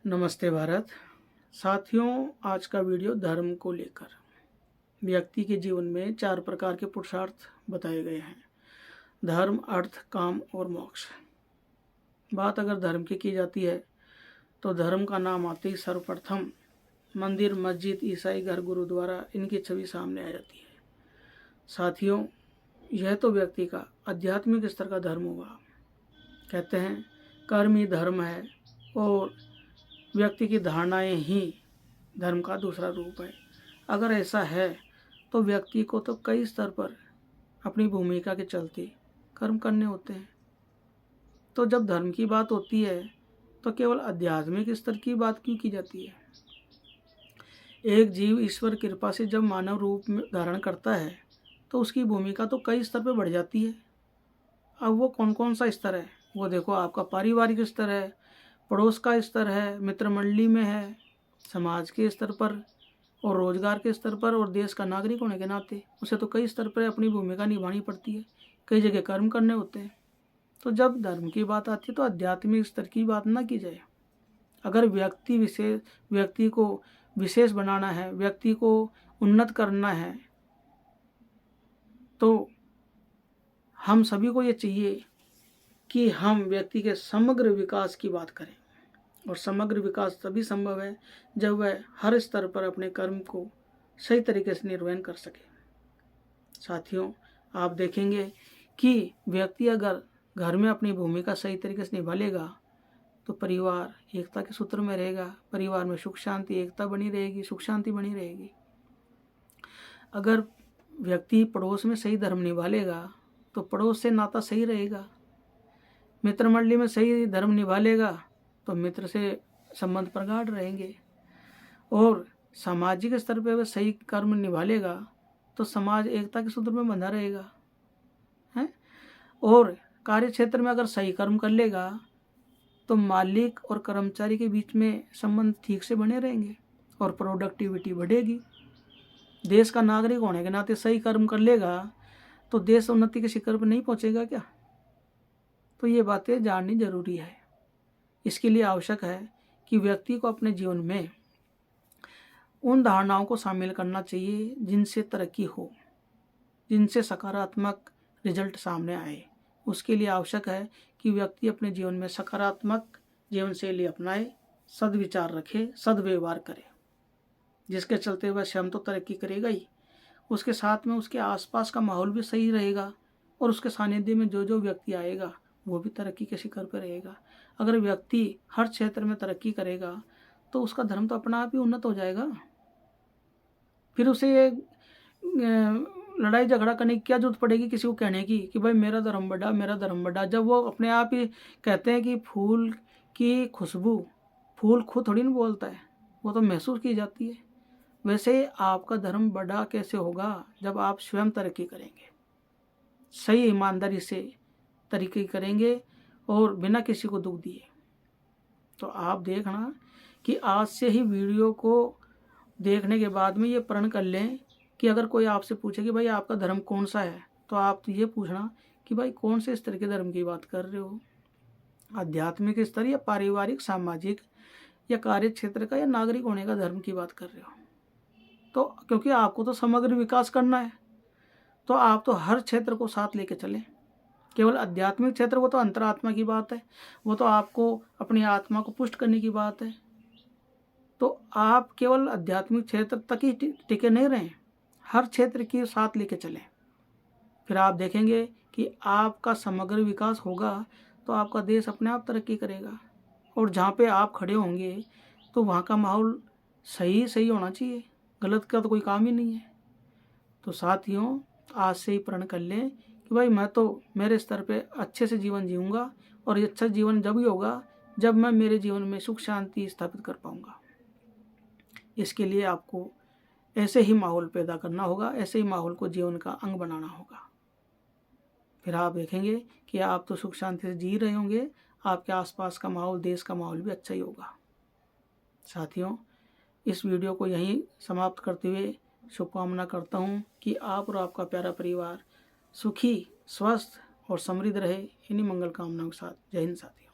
नमस्ते भारत। साथियों, आज का वीडियो धर्म को लेकर। व्यक्ति के जीवन में 4 प्रकार के पुरुषार्थ बताए गए हैं: धर्म, अर्थ, काम और मोक्ष। बात अगर धर्म की जाती है तो धर्म का नाम आते ही सर्वप्रथम मंदिर, मस्जिद, ईसाई घर, गुरुद्वारा, इनकी छवि सामने आ जाती है। साथियों, यह तो व्यक्ति का आध्यात्मिक स्तर का धर्म हुआ। कहते हैं कर्म ही धर्म है और व्यक्ति की धारणाएं ही धर्म का दूसरा रूप है। अगर ऐसा है तो व्यक्ति को तो कई स्तर पर अपनी भूमिका के चलते कर्म करने होते हैं। तो जब धर्म की बात होती है तो केवल आध्यात्मिक स्तर की बात क्यों की जाती है? एक जीव ईश्वर कृपा से जब मानव रूप में धारण करता है तो उसकी भूमिका तो कई स्तर पर बढ़ जाती है। अब वो कौन कौन सा स्तर है? वो देखो, आपका पारिवारिक स्तर है, पड़ोस का स्तर है, मित्र मंडली में है, समाज के स्तर पर और रोजगार के स्तर पर और देश का नागरिक होने के नाते उसे तो कई स्तर पर अपनी भूमिका निभानी पड़ती है, कई जगह कर्म करने होते हैं। तो जब धर्म की बात आती है तो आध्यात्मिक स्तर की बात ना की जाए। अगर व्यक्ति को विशेष बनाना है, व्यक्ति को उन्नत करना है, तो हम सभी को ये चाहिए कि हम व्यक्ति के समग्र विकास की बात करें। और समग्र विकास तभी संभव है जब वह हर स्तर पर अपने कर्म को सही तरीके से निर्वहन कर सके। साथियों, आप देखेंगे कि व्यक्ति अगर घर में अपनी भूमिका सही तरीके से निभा लेगा तो परिवार एकता के सूत्र में रहेगा, परिवार में सुख शांति एकता बनी रहेगी, सुख शांति बनी रहेगी। अगर व्यक्ति पड़ोस में सही धर्म निभा लेगा तो पड़ोस से नाता सही रहेगा, मित्र मंडली में सही धर्म निभा लेगा तो मित्र से संबंध प्रगाढ़ रहेंगे, और सामाजिक स्तर पर वह सही कर्म निभा लेगा तो समाज एकता के सूत्र में बंधा रहेगा है। और कार्य क्षेत्र में अगर सही कर्म कर लेगा तो मालिक और कर्मचारी के बीच में संबंध ठीक से बने रहेंगे और प्रोडक्टिविटी बढ़ेगी। देश का नागरिक होने के नाते सही कर्म कर लेगा तो देश उन्नति के शिखर पर नहीं पहुंचेगा क्या? तो ये बातें जाननी जरूरी है। इसके लिए आवश्यक है कि व्यक्ति को अपने जीवन में उन धारणाओं को शामिल करना चाहिए जिनसे तरक्की हो, जिनसे सकारात्मक रिजल्ट सामने आए। उसके लिए आवश्यक है कि व्यक्ति अपने जीवन में सकारात्मक जीवन शैली अपनाए, सद्विचार रखे, सद्व्यवहार करे, जिसके चलते वह स्वयं तो तरक्की करेगा ही, उसके साथ में उसके आसपास का माहौल भी सही रहेगा और उसके सानिध्य में जो जो व्यक्ति आएगा वो भी तरक्की के शिखर पर रहेगा। अगर व्यक्ति हर क्षेत्र में तरक्की करेगा तो उसका धर्म तो अपना आप ही उन्नत हो जाएगा। फिर उसे ये लड़ाई झगड़ा करने की क्या जरूरत पड़ेगी किसी को कहने की कि भाई मेरा धर्म बड़ा, मेरा धर्म बड़ा, जब वो अपने आप ही कहते हैं कि फूल की खुशबू फूल खुद थोड़ी ना बोलता है, वो तो महसूस की जाती है। वैसे आपका धर्म बड़ा कैसे होगा? जब आप स्वयं तरक्की करेंगे, सही ईमानदारी से तरीके करेंगे और बिना किसी को दुख दिए। तो आप देखना कि आज से ही वीडियो को देखने के बाद में ये प्रण कर लें कि अगर कोई आपसे पूछे कि भाई आपका धर्म कौन सा है, तो आप ये पूछना कि भाई कौन से स्तर के धर्म की बात कर रहे हो, आध्यात्मिक स्तर या पारिवारिक, सामाजिक या कार्य क्षेत्र का या नागरिक होने का धर्म की बात कर रहे हो। तो क्योंकि आपको तो समग्र विकास करना है तो आप तो हर क्षेत्र को साथ लेके चलें। केवल आध्यात्मिक क्षेत्र वो तो अंतरात्मा की बात है, वो तो आपको अपनी आत्मा को पुष्ट करने की बात है। तो आप केवल आध्यात्मिक क्षेत्र तक ही टिके नहीं रहें, हर क्षेत्र के साथ लेके चलें। फिर आप देखेंगे कि आपका समग्र विकास होगा तो आपका देश अपने आप तरक्की करेगा। और जहाँ पे आप खड़े होंगे तो वहाँ का माहौल सही होना चाहिए, गलत का तो कोई काम ही नहीं है। तो साथियों, आज से ही प्रण कर लें कि भाई मैं तो मेरे स्तर पे अच्छे से जीवन जीऊँगा, और ये अच्छा जीवन जब ही होगा जब मैं मेरे जीवन में सुख शांति स्थापित कर पाऊँगा। इसके लिए आपको ऐसे ही माहौल पैदा करना होगा, ऐसे ही माहौल को जीवन का अंग बनाना होगा। फिर आप देखेंगे कि आप तो सुख शांति से जी रहे होंगे, आपके आसपास का माहौल, देश का माहौल भी अच्छा ही होगा। साथियों, इस वीडियो को यहीं समाप्त करते हुए शुभकामना करता हूँ कि आप और आपका प्यारा परिवार सुखी, स्वस्थ और समृद्ध रहे। इन्हीं मंगल कामनाओं के साथ जय हिंद साथियों।